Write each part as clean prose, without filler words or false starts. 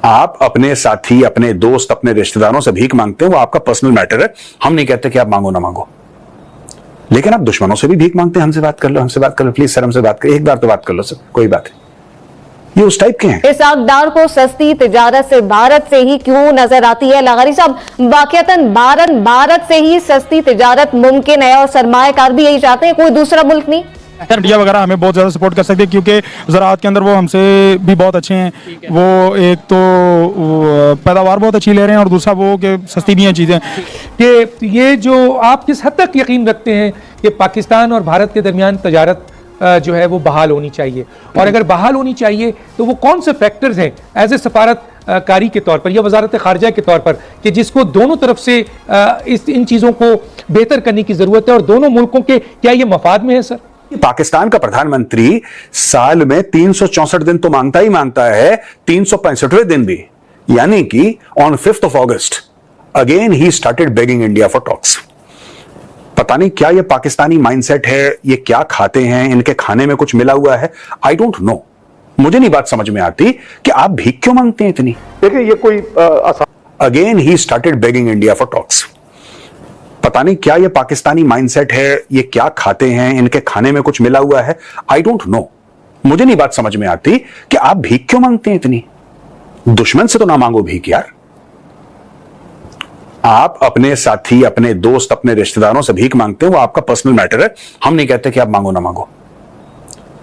आप अपने साथी, अपने दोस्त, अपने रिश्तेदारों से भीख मांगते हैं, वो आपका पर्सनल मैटर है। हम नहीं कहते कि आप मांगो ना मांगो, लेकिन आप दुश्मनों से भी भीख मांगते हैं। हमसे बात कर लो, हमसे बात कर लो, प्लीज सर हमसे बात करो, एक बार तो बात कर लो सर, कोई बात नहीं। ये उस टाइप के हैं। इस अक़दार को सस्ती तिजारत से भारत से ही क्यों नजर आती है? लगारी साहब, वाकईतन भारत से ही सस्ती तिजारत मुमकिन है और सरमायाकार भी यही चाहते हैं, कोई दूसरा मुल्क नहीं। इंडिया वगैरह हमें बहुत ज़्यादा सपोर्ट कर सकते हैं क्योंकि ज़राअत के अंदर वो हमसे भी बहुत अच्छे हैं। वो एक तो पैदावार बहुत अच्छी ले रहे हैं और दूसरा वो कि सस्ती भी हैं चीज़ें। कि ये जो आप किस हद तक यकीन रखते हैं कि पाकिस्तान और भारत के दरमियान तजारत जो है वो बहाल होनी चाहिए, और अगर बहाल होनी चाहिए तो वो कौन से फैक्टर्स हैं एज ए सफारत कारी के तौर पर या वजारत खारजा के तौर पर कि जिसको दोनों तरफ से इन चीज़ों को बेहतर करने की ज़रूरत है और दोनों मुल्कों के क्या ये मफाद में है? सर, पाकिस्तान का प्रधानमंत्री साल में 364 दिन तो मांगता ही मांगता है, 365वें दिन भी, यानी कि on 5 August again he started begging India for talks. पता नहीं क्या ये पाकिस्तानी माइंडसेट है, ये क्या खाते हैं, इनके खाने में कुछ मिला हुआ है, आई डोंट नो। मुझे नहीं बात समझ में आती कि आप भीख क्यों मांगते हैं इतनी। देखिए ये कोई again he started begging India for talks. पता नहीं क्या ये पाकिस्तानी माइंडसेट है, ये क्या खाते हैं, इनके खाने में कुछ मिला हुआ है, आई डोंट नो। मुझे नहीं बात समझ में आती कि आप भीख क्यों मांगते हैं इतनी। दुश्मन से तो ना मांगो भीख यार। आप अपने साथी, अपने दोस्त, अपने रिश्तेदारों से भीख मांगते हैं, वो आपका पर्सनल मैटर है। हम नहीं कहते कि आप मांगो ना मांगो,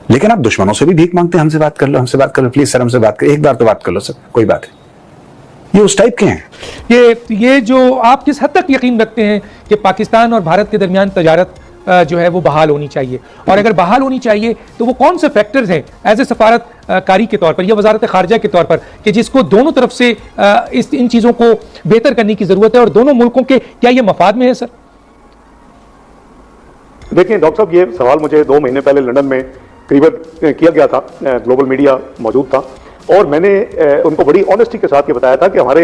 लेकिन आप दुश्मनों से भी भीख मांगते हैं। हमसे बात कर लो, हमसे बात कर लो, प्लीज सर हमसे बात करो, एक बार तो बात कर लो सर, कोई बात नहीं। ये उस टाइप के हैं। ये जो आप किस हद तक यकीन रखते हैं कि पाकिस्तान और भारत के दरमियान तजारत जो है वो बहाल होनी चाहिए, और अगर बहाल होनी चाहिए तो वो कौन से फैक्टर्स हैं एज ए सफारत कारी के तौर पर या वजारत खारजा के तौर पर कि जिसको दोनों तरफ से इन चीज़ों को बेहतर करने की ज़रूरत है और दोनों मुल्कों के क्या ये मफाद में है? सर, देखिए डॉक्टर साहब, ये सवाल मुझे 2 महीने पहले लंदन में करीबन किया गया था, ग्लोबल मीडिया मौजूद था, और मैंने उनको बड़ी ऑनेस्टी के साथ ये बताया था कि हमारे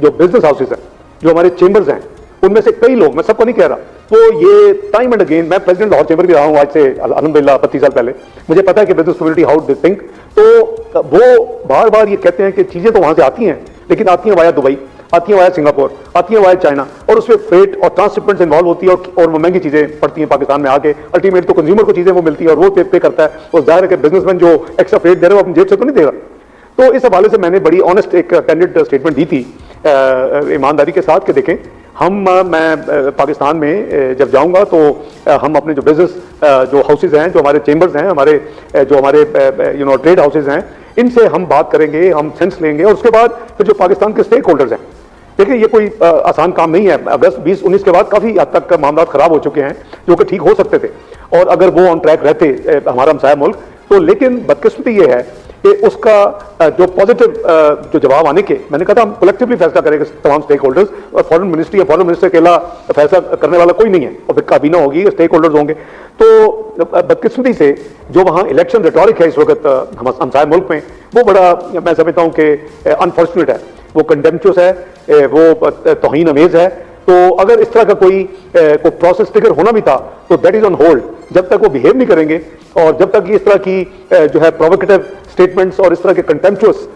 जो बिजनेस हाउसेज हैं, जो हमारे चेंबर्स हैं, उनमें से कई लोग, मैं सबको नहीं कह रहा, वो ये टाइम एंड अगेन, मैं प्रेसिडेंट लाहौर चेंबर भी रहा हूँ आज से अल्हम्दुलिल्लाह 32 साल पहले, मुझे पता है कि business community how they think, तो वो बार बार ये कहते हैं कि चीज़ें तो वहाँ से आती हैं, लेकिन आती हैं वाया दुबई, आती है वाया सिंगापुर, आती है वाया चाइना, और उसमें फ्रेट और ट्रांसशिपमेंट इन्वॉल्व होती है, और वो महंगी चीज़ें पड़ती हैं पाकिस्तान में आके। अल्टीमेट तो कंज्यूमर को चीज़ें वो मिलती है और वो पे करता है, और जाहिर है कि बिजनेसमैन जो एक्स्ट्रा फ्रेट दे रहे हो अपनी जेब से तो नहीं देगा। तो इस हवाले से मैंने बड़ी ऑनेस्ट एक कैंडिडेट स्टेटमेंट दी थी ईमानदारी के साथ कि देखें, मैं पाकिस्तान में जब जाऊंगा तो हम अपने जो बिजनेस जो हाउसेज हैं, जो हमारे चेंबर्स हैं, जो हमारे ट्रेड हाउसेज हैं, इनसे हम बात करेंगे, हम सेंस लेंगे, और उसके बाद फिर जो पाकिस्तान के स्टेक होल्डर्स हैं, देखिए ये कोई आसान काम नहीं है। अगस्त 2019 के बाद काफ़ी हद तक मामला खराब हो चुके हैं जो कि ठीक हो सकते थे, और अगर वो ऑन ट्रैक रहते हमारा हमसाया मुल्क तो, लेकिन बदकिस्मती ये है कि उसका जो पॉजिटिव जो जवाब आने के, मैंने कहा था हम कलेक्टिवली फैसला करेंगे तमाम स्टेक होल्डर्स, और फॉरेन मिनिस्ट्री या फॉरेन मिनिस्टर अकेला फैसला करने वाला कोई नहीं है, और फिर काबीना होगी, स्टेक होल्डर्स होंगे। तो बदकिस्मती से जो वहाँ इलेक्शन रेटोरिक है इस वक्त हमसाया मुल्क में, वो बड़ा मैं समझता हूँ कि अनफॉर्चुनेट है, वो कंडेम्पचुअस है, वो तौहीन अमेज है। तो अगर इस तरह का कोई प्रोसेस ट्रिगर होना भी था तो दैट इज ऑन होल्ड, जब तक वो बिहेव नहीं करेंगे, और जब तक इस तरह की जो है प्रोवोकेटिव स्टेटमेंट्स और इस तरह के कंटेम्पचुअस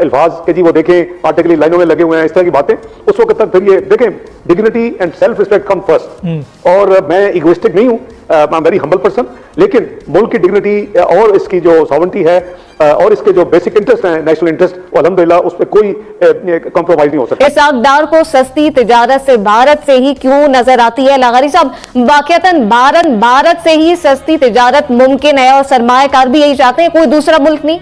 अल्फाज के जी वो देखें आर्टिकली लाइनों में लगे हुए हैं, इस तरह की बातें, उस वक्त तक फिर ये देखें dignity and self respect come first. और मैं इगोइस्टिक नहीं हूँ, I am very humble person, लेकिन मुल्क की डिग्निटी और इसकी जो सॉवरेंटी है और इसके जो बेसिक इंटरेस्ट हैं, नेशनल इंटरेस्ट, वो अल्हम्दुलिल्लाह उस पर कोई कॉम्प्रोमाइज नहीं हो सकता। इस अक़दार को सस्ती तिजारत से भारत से ही क्यों नजर आती है? लगारी साहब, वाकईतन भारत से ही सस्ती तिजारत मुमकिन है और सरमायाकार भी यही चाहते हैं, कोई दूसरा मुल्क नहीं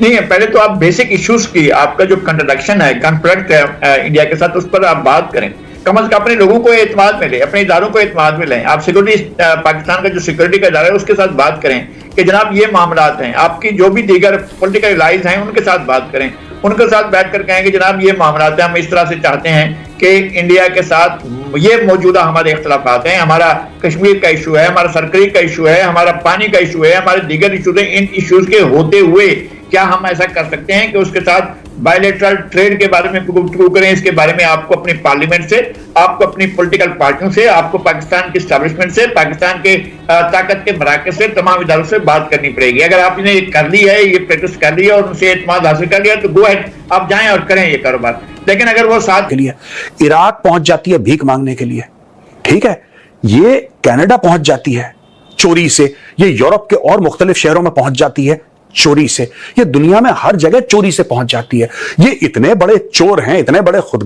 है। पहले तो आप बेसिक इश्यूज की, आपका जो कंट्रडिक्शन है, कॉन्फ्लिक्ट है इंडिया के साथ, उस पर आप बात करें, कम से कम अपने लोगों को एतमाद में लें, अपने इदारों को एतमाद में लें। आप सिक्योरिटी, पाकिस्तान का जो सिक्योरिटी का इदारा है उसके साथ बात करें कि जनाब ये मामलात हैं, आपकी जो भी दीगर पॉलिटिकल एलाइज हैं उनके साथ बात करें, उनके साथ बैठ कर कहें कि जनाब ये मामलात हैं, हम इस तरह से चाहते हैं कि इंडिया के साथ ये मौजूदा हमारे इख्तलाफात हैं, हमारा कश्मीर का इशू है, हमारा सरकरी का इशू है, हमारा पानी का इशू है, हमारे दीगर इशूज हैं, इन इशूज के होते हुए क्या हम ऐसा कर सकते हैं कि उसके साथ बायलैटरल ट्रेड के बारे में गुफ्तगू करें, इसके बारे में आपको अपनी पार्लियामेंट से, आपको अपनी पॉलिटिकल पार्टियों से, आपको पाकिस्तान के एस्टैब्लिशमेंट से, पाकिस्तान के ताकत के मराकज से, तमाम इदारों से बात करनी पड़ेगी। अगर आपने ये कर ली है, ये प्रैक्टिस कर ली है और उनसे एतमाद हासिल कर लिया तो गो अहेड, आप जाएं और करें ये कारोबार। लेकिन अगर वो साथ के लिए इराक पहुंच जाती है भीख मांगने के लिए, ठीक है, ये कनाडा पहुंच जाती है चोरी से, ये यूरोप के और मुख्तलिफ शहरों में पहुंच जाती है चोरी से, ये दुनिया में हर जगह चोरी से पहुंच जाती है। ये इतने बड़े चोर हैं, इतने बड़े खुद